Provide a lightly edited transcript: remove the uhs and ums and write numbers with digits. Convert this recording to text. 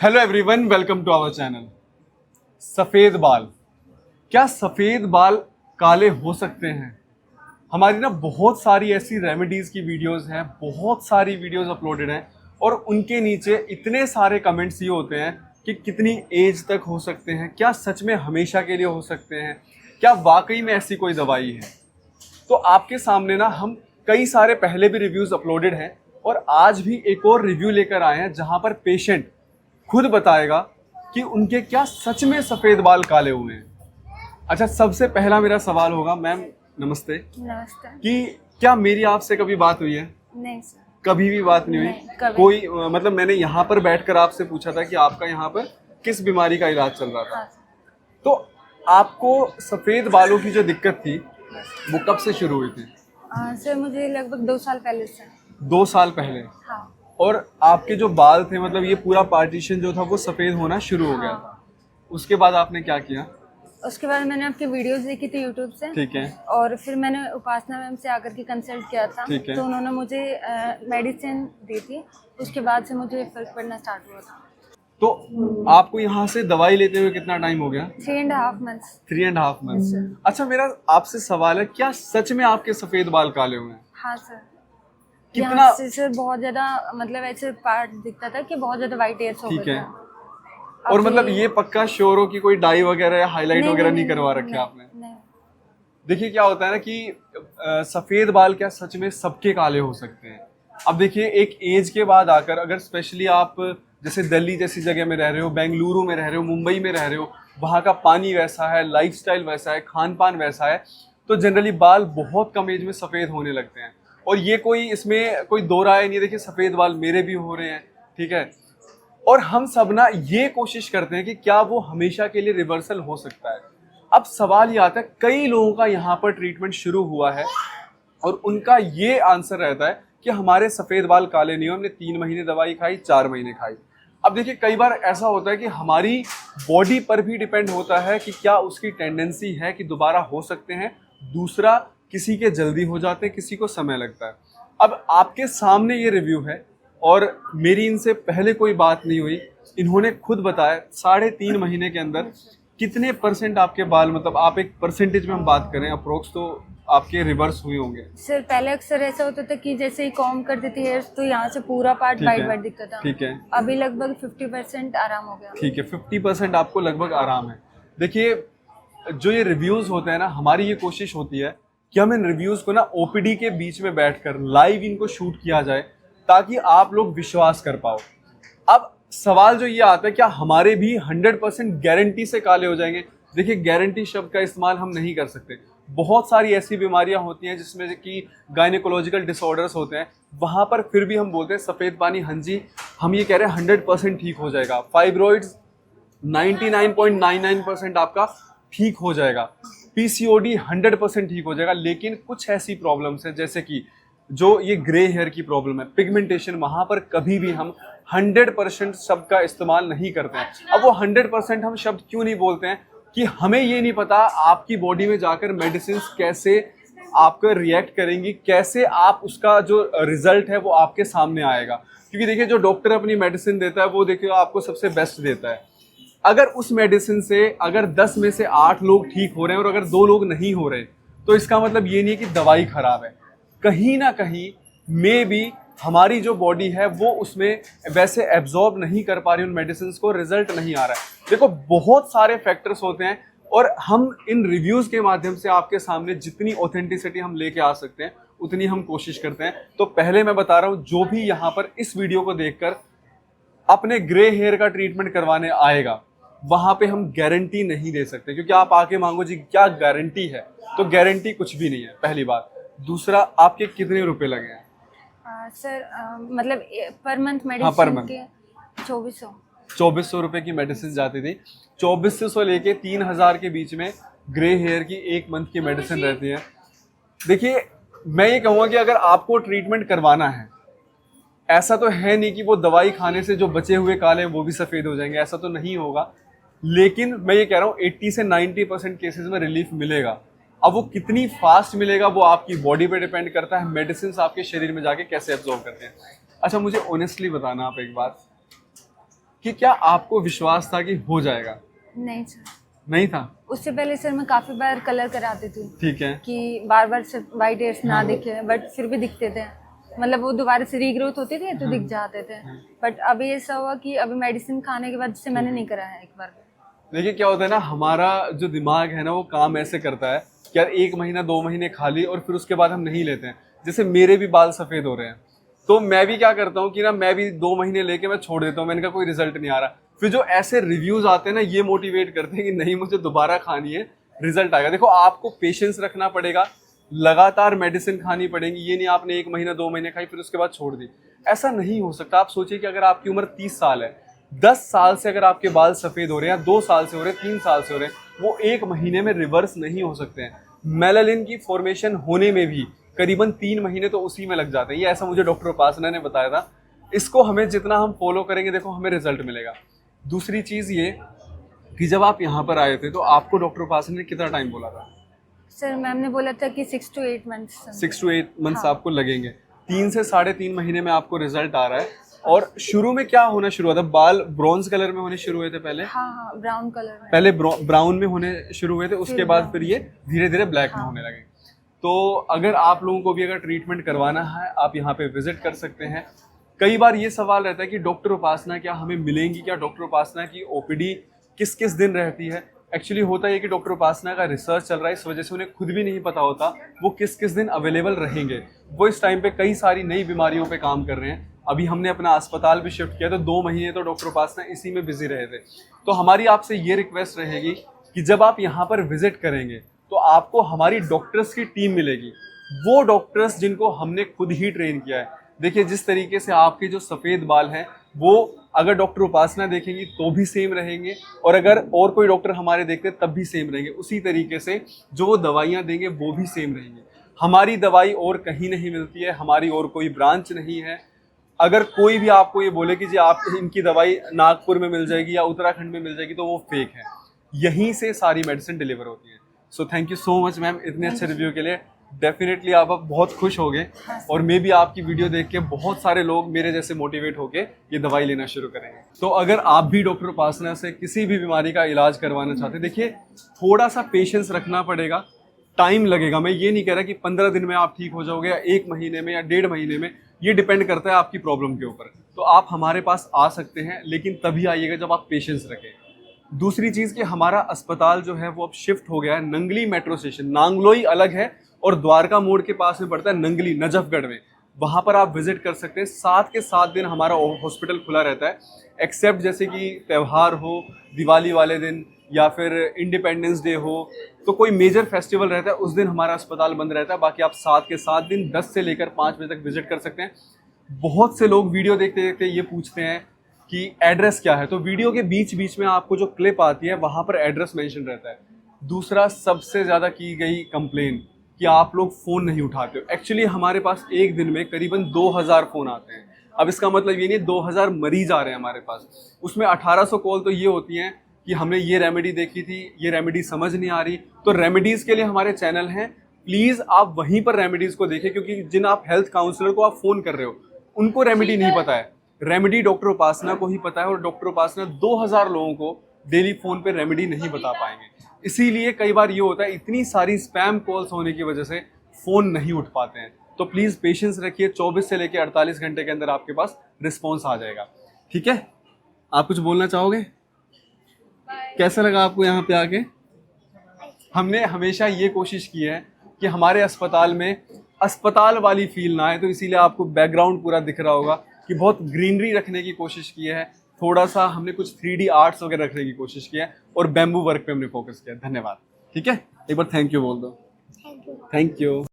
Hello everyone, welcome to our channel. सफ़ेद बाल, क्या सफ़ेद बाल काले हो सकते हैं? हमारी ना बहुत सारी ऐसी रेमेडीज़ की वीडियोस हैं, बहुत सारी वीडियोस अपलोडेड हैं और उनके नीचे इतने सारे कमेंट्स ये होते हैं कि कितनी एज तक हो सकते हैं, क्या सच में हमेशा के लिए हो सकते हैं, क्या वाकई में ऐसी कोई दवाई है? तो आपके सामने ना हम कई सारे पहले भी रिव्यूज़ अपलोडेड हैं और आज भी एक और रिव्यू लेकर आए हैं जहां पर पेशेंट खुद बताएगा कि उनके क्या सच में सफ़ेद बाल काले हुए हैं। अच्छा, सबसे पहला मेरा सवाल होगा, मैम नमस्ते, नमस्ते। कि क्या मेरी आपसे कभी बात हुई है? नहीं सर। कभी भी बात नहीं हुई? नहीं, कभी। कोई मतलब मैंने यहाँ पर बैठकर आपसे पूछा था कि आपका यहाँ पर किस बीमारी का इलाज चल रहा था? हाँ तो आपको सफ़ेद बालों की जो दिक्कत थी वो कब से शुरू हुई थी? सर, मुझे लगभग 2 साल पहले से। 2 साल पहले? हाँ। और आपके जो बाल थे, मतलब ये पूरा पार्टीशन जो था वो सफ़ेद होना शुरू हो गया था। उसके बाद आपने क्या किया? उसके बाद मैंने आपकी वीडियोस देखी थी यूट्यूब से। ठीक है। और फिर मैंने उपासना मैम से आकर के कंसल्ट किया था। ठीक है। तो उन्होंने मुझे मेडिसिन दी थी। उसके बाद से मुझे फर्क पड़ना स्टार्ट हुआ था। तो आपको यहाँ से दवाई लेते हुए कितना टाइम हो गया? 3.5 मंथ्स। 3.5 मंथ्स। अच्छा, मेरा आपसे सवाल है, क्या सच में आपके सफ़ेद बाल काले हुए हैं? हाँ सर। कितना? यहाँ से सर बहुत ज्यादा, मतलब ऐसे पार्ट दिखता था कि बहुत ज्यादा वाइट एयर्स हो गए ठीक है। थे। और मतलब ये पक्का श्योर हो कि कोई डाई वगैरह या हाईलाइट वगैरह नहीं करवा रखे नहीं, आपने? नहीं। देखिए क्या होता है ना कि सफ़ेद बाल क्या सच में सबके काले हो सकते हैं? अब देखिए, एक एज के बाद आकर अगर स्पेशली आप जैसे दिल्ली जैसी जगह में रह रहे हो, बेंगलुरु में रह रहे हो, मुंबई में रह रहे हो, वहाँ का पानी वैसा है, लाइफस्टाइल वैसा है, खान पान वैसा है, तो जनरली बाल बहुत कम एज में सफ़ेद होने लगते हैं। और ये कोई, इसमें कोई दो राय नहीं है। देखिए, सफ़ेद बाल मेरे भी हो रहे हैं, ठीक है, और हम सब ना ये कोशिश करते हैं कि क्या वो हमेशा के लिए रिवर्सल हो सकता है। अब सवाल ये आता है, कई लोगों का यहाँ पर ट्रीटमेंट शुरू हुआ है और उनका ये आंसर रहता है कि हमारे सफ़ेद बाल काले नहीं हो, हमने 3 महीने दवाई खाई, 4 महीने खाई। अब देखिए, कई बार ऐसा होता है कि हमारी बॉडी पर भी डिपेंड होता है कि क्या उसकी टेंडेंसी है कि दोबारा हो सकते हैं। दूसरा, किसी के जल्दी हो जाते हैं, किसी को समय लगता है। अब आपके सामने ये रिव्यू है और मेरी इनसे पहले कोई बात नहीं हुई। इन्होंने खुद बताया 3.5 महीने के अंदर कितने परसेंट आपके बाल, मतलब आप एक परसेंटेज में हम बात करें अप्रोक्स, तो आपके रिवर्स हुए होंगे? सर, पहले अक्सर ऐसा होता था कि जैसे ही कॉम कर देती हेयर्स तो यहाँ से पूरा पार्ट ठीक वाइट है। वाइट दिखता था। ठीक है। अभी लगभग 50% आराम हो गया। ठीक है, 50% आपको लगभग आराम है। देखिए, जो ये रिव्यूज़ होते हैं ना, हमारी ये कोशिश होती है कि हम इन रिव्यूज़ को ना ओपीडी के बीच में बैठकर लाइव इनको शूट किया जाए ताकि आप लोग विश्वास कर पाओ। अब सवाल जो ये आता है, क्या हमारे भी 100% गारंटी से काले हो जाएंगे? देखिए, गारंटी शब्द का इस्तेमाल हम नहीं कर सकते। बहुत सारी ऐसी बीमारियां होती हैं जिसमें कि गायनेकोलॉजिकल डिसऑर्डर्स होते हैं, वहां पर फिर भी हम बोलते हैं सफ़ेद पानी, हाँ जी, हम ये कह रहे हैं 100% ठीक हो जाएगा। फाइब्रॉइड्स 99.99% आपका ठीक हो जाएगा। पीसीओडी 100% ठीक हो जाएगा। लेकिन कुछ ऐसी प्रॉब्लम्स हैं जैसे कि जो ये ग्रे हेयर की प्रॉब्लम है, पिगमेंटेशन, वहां पर कभी भी हम 100% शब्द का इस्तेमाल नहीं करते हैं। अब वो 100% हम शब्द क्यों नहीं बोलते हैं कि हमें ये नहीं पता आपकी बॉडी में जाकर मेडिसिन कैसे आपका रिएक्ट करेंगी, कैसे आप उसका जो रिजल्ट है वो आपके सामने आएगा। क्योंकि देखिए, जो डॉक्टर अपनी मेडिसिन देता है वो देखिए आपको सबसे बेस्ट देता है। अगर उस मेडिसिन से अगर 10 में से 8 लोग ठीक हो रहे हैं और अगर 2 लोग नहीं हो रहे, तो इसका मतलब ये नहीं कि दवाई खराब है। कहीं ना कहीं मे बी हमारी जो बॉडी है वो उसमें वैसे एब्जॉर्ब नहीं कर पा रही उन मेडिसिन को, रिजल्ट नहीं आ रहा है। देखो, बहुत सारे फैक्टर्स होते हैं और हम इन रिव्यूज़ के माध्यम से आपके सामने जितनी ऑथेंटिसिटी हम लेके आ सकते हैं उतनी हम कोशिश करते हैं। तो पहले मैं बता रहा हूँ, जो भी यहाँ पर इस वीडियो को देखकर अपने ग्रे हेयर का ट्रीटमेंट करवाने आएगा, वहां पे हम गारंटी नहीं दे सकते, क्योंकि आप आके मांगो जी क्या गारंटी है, तो गारंटी कुछ भी नहीं है, पहली बात। दूसरा, आपके कितने रुपए लगे हैं? सर, मतलब पर मंथ हाँ, मेडिसिन पर मंथ के 2400। 2400 रुपए की मेडिसिन जाती थी। 2400 लेके 3000 के बीच में ग्रे हेयर की 1 मंथ की मेडिसिन रहती है। देखिए, मैं ये कहूँगा कि अगर आपको ट्रीटमेंट करवाना है, ऐसा तो है नहीं कि वो दवाई खाने से जो बचे हुए काले हैं वो भी सफ़ेद हो जाएंगे, ऐसा तो नहीं होगा। लेकिन मैं ये कह रहा हूँ 80 से 90% केसेस में रिलीफ मिलेगा। अब वो कितनी फास्ट मिलेगा वो आपकी बॉडी पे डिपेंड करता है, मेडिसिन आपके शरीर में जाके कैसे एब्जॉर्ब करते हैं। अच्छा, मुझे ऑनेस्टली बताना आप एक बात, है। क्या आपको विश्वास था कि हो जाएगा? नहीं सर, नहीं था। उससे पहले सर मैं काफी बार कलर कराती थी ठीक है। कि बार बार सिर्फ वाइट हेयर्स ना दिखे, बट फिर भी दिखते थे। मतलब वो दोबारा से रीग्रोथ होती थी तो दिख जाते थे। बट अभी ऐसा हुआ कि अभी मेडिसिन खाने के बाद से मैंने नहीं कराया एक बार। देखिए क्या होता है ना, हमारा जो दिमाग है ना वो काम ऐसे करता है कि यार 1 महीना 2 महीने खा ली और फिर उसके बाद हम नहीं लेते हैं। जैसे मेरे भी बाल सफेद हो रहे हैं, तो मैं भी क्या करता हूँ कि ना मैं भी 2 महीने लेके मैं छोड़ देता हूँ, मैंने कहा कोई रिजल्ट नहीं आ रहा। फिर जो ऐसे रिव्यूज आते हैं ना, ये मोटिवेट करते हैं कि नहीं मुझे दोबारा खानी है, रिजल्ट आएगा। देखो आपको पेशेंस रखना पड़ेगा, लगातार मेडिसिन खानी पड़ेगी। ये नहीं आपने 1 महीना 2 महीने खाई फिर उसके बाद छोड़ दी, ऐसा नहीं हो सकता। आप सोचिए कि अगर आपकी उम्र 30 साल है, 10 साल से अगर आपके बाल सफेद हो रहे हैं, 2 साल से हो रहे हैं, 3 साल से हो रहे हैं, वो 1 महीने में रिवर्स नहीं हो सकते हैं। मेलानिन की फॉर्मेशन होने में भी करीबन 3 महीने तो उसी में लग जाते हैं। ये ऐसा मुझे डॉक्टर उपासना ने बताया था। इसको हमें जितना हम फॉलो करेंगे, देखो हमें रिजल्ट मिलेगा। दूसरी चीज ये कि जब आप यहाँ पर आए थे तो आपको डॉक्टर उपासना ने कितना टाइम बोला था? सर मैम ने बोला था कि 6 to 8 मंथ्स। 6 to 8 मंथ्स हाँ। आपको लगेंगे। 3 से 3.5 महीने में आपको रिजल्ट आ रहा है। और शुरू में क्या होना शुरू हुआ था? बाल ब्रॉन्ज कलर में होने शुरू हुए थे पहले? हाँ, ब्राउन कलर में। पहले ब्राउन में होने शुरू हुए थे, उसके बाद फिर ये धीरे धीरे ब्लैक में होने लगे। तो अगर आप लोगों को भी अगर ट्रीटमेंट करवाना है, आप यहाँ पे विजिट कर सकते हैं। कई बार ये सवाल रहता है कि डॉक्टर उपासना क्या हमें मिलेंगी? क्या डॉक्टर उपासना की ओपीडी किस किस दिन रहती है? एक्चुअली होता है कि डॉक्टर उपासना का रिसर्च चल रहा है, इस वजह से उन्हें खुद भी नहीं पता होता वो किस किस दिन अवेलेबल रहेंगे। वो इस टाइम पे कई सारी नई बीमारियों पे काम कर रहे हैं। अभी हमने अपना अस्पताल भी शिफ्ट किया, तो 2 महीने तो डॉक्टर उपासना इसी में बिजी रहे थे। तो हमारी आपसे ये रिक्वेस्ट रहेगी कि जब आप यहाँ पर विजिट करेंगे तो आपको हमारी डॉक्टर्स की टीम मिलेगी, वो डॉक्टर्स जिनको हमने खुद ही ट्रेन किया है। देखिए जिस तरीके से आपके जो सफ़ेद बाल हैं वो अगर डॉक्टर उपासना देखेंगी तो भी सेम रहेंगे, और अगर और कोई डॉक्टर हमारे देखते तब भी सेम रहेंगे। उसी तरीके से जो वो दवाइयाँ देंगे वो भी सेम रहेंगी। हमारी दवाई और कहीं नहीं मिलती है, हमारी और कोई ब्रांच नहीं है। अगर कोई भी आपको ये बोले कि जी आप इनकी दवाई नागपुर में मिल जाएगी या उत्तराखंड में मिल जाएगी, तो वो फेक है। यहीं से सारी मेडिसिन डिलीवर होती है। So thank you so much ma'am इतने अच्छे रिव्यू के लिए। डेफिनेटली आप अब बहुत खुश हो गए, और मे भी आपकी वीडियो देख के बहुत सारे लोग मेरे जैसे मोटिवेट होके ये दवाई लेना शुरू करेंगे। तो अगर आप भी डॉक्टर उपासना से किसी भी बीमारी का इलाज करवाना चाहते हैं, देखिए थोड़ा सा पेशेंस रखना पड़ेगा, टाइम लगेगा। मैं ये नहीं कह रहा कि 15 दिन में आप ठीक हो जाओगे या 1 महीने में या 1.5 महीने में, ये डिपेंड करता है आपकी प्रॉब्लम के ऊपर। तो आप हमारे पास आ सकते हैं, लेकिन तभी आइएगा जब आप पेशेंस रखें। दूसरी चीज़ कि हमारा अस्पताल जो है वो अब शिफ्ट हो गया है नंगली मेट्रो स्टेशन। नांगलोई अलग है और द्वारका मोड़ के पास में पड़ता है नंगली, नजफगढ़ में। वहाँ पर आप विजिट कर सकते हैं। 7 के 7 दिन हमारा हॉस्पिटल खुला रहता है, एक्सेप्ट जैसे कि त्यौहार हो, दिवाली वाले दिन या फिर इंडिपेंडेंस डे हो, तो कोई मेजर फेस्टिवल रहता है उस दिन हमारा अस्पताल बंद रहता है। बाकी आप 7 के 7 दिन 10 से लेकर 5 बजे तक विजिट कर सकते हैं। बहुत से लोग वीडियो देखते देखते ये पूछते हैं कि एड्रेस क्या है, तो वीडियो के बीच बीच में आपको जो क्लिप आती है वहाँ पर एड्रेस मेंशन रहता है। दूसरा सबसे ज़्यादा की गई कंप्लेन कि आप लोग फ़ोन नहीं उठाते हो। एक्चुअली हमारे पास एक दिन में करीबन 2000 फ़ोन आते हैं। अब इसका मतलब ये नहीं 2000 मरीज आ रहे हैं हमारे पास, उसमें 1800 कॉल तो ये होती हैं कि हमने ये रेमेडी देखी थी, ये रेमेडी समझ नहीं आ रही। तो रेमेडीज़ के लिए हमारे चैनल हैं, प्लीज़ आप वहीं पर रेमेडीज़ को देखें, क्योंकि जिन आप हेल्थ काउंसलर को आप फ़ोन कर रहे हो उनको रेमेडी नहीं पता है। रेमेडी डॉक्टर उपासना को ही पता है, और डॉक्टर उपासना 2000 लोगों को डेली फ़ोन पे रेमेडी नहीं बता पाएंगे। इसीलिए कई बार ये होता है, इतनी सारी स्पैम कॉल्स होने की वजह से फ़ोन नहीं उठ पाते हैं। तो प्लीज़ पेशेंस रखिए, 24 से लेकर 48 घंटे के अंदर आपके पास रिस्पॉन्स आ जाएगा। ठीक है, आप कुछ बोलना चाहोगे? कैसा लगा आपको यहाँ पे आके? हमने हमेशा ये कोशिश की है कि हमारे अस्पताल में अस्पताल वाली फील ना आए, तो इसीलिए आपको बैकग्राउंड पूरा दिख रहा होगा कि बहुत ग्रीनरी रखने की कोशिश की है। थोड़ा सा हमने कुछ 3D आर्ट्स वगैरह रखने की कोशिश की है, और बैम्बू वर्क पे हमने फोकस किया। धन्यवाद। ठीक है, एक बार थैंक यू बोल दो। Thank you.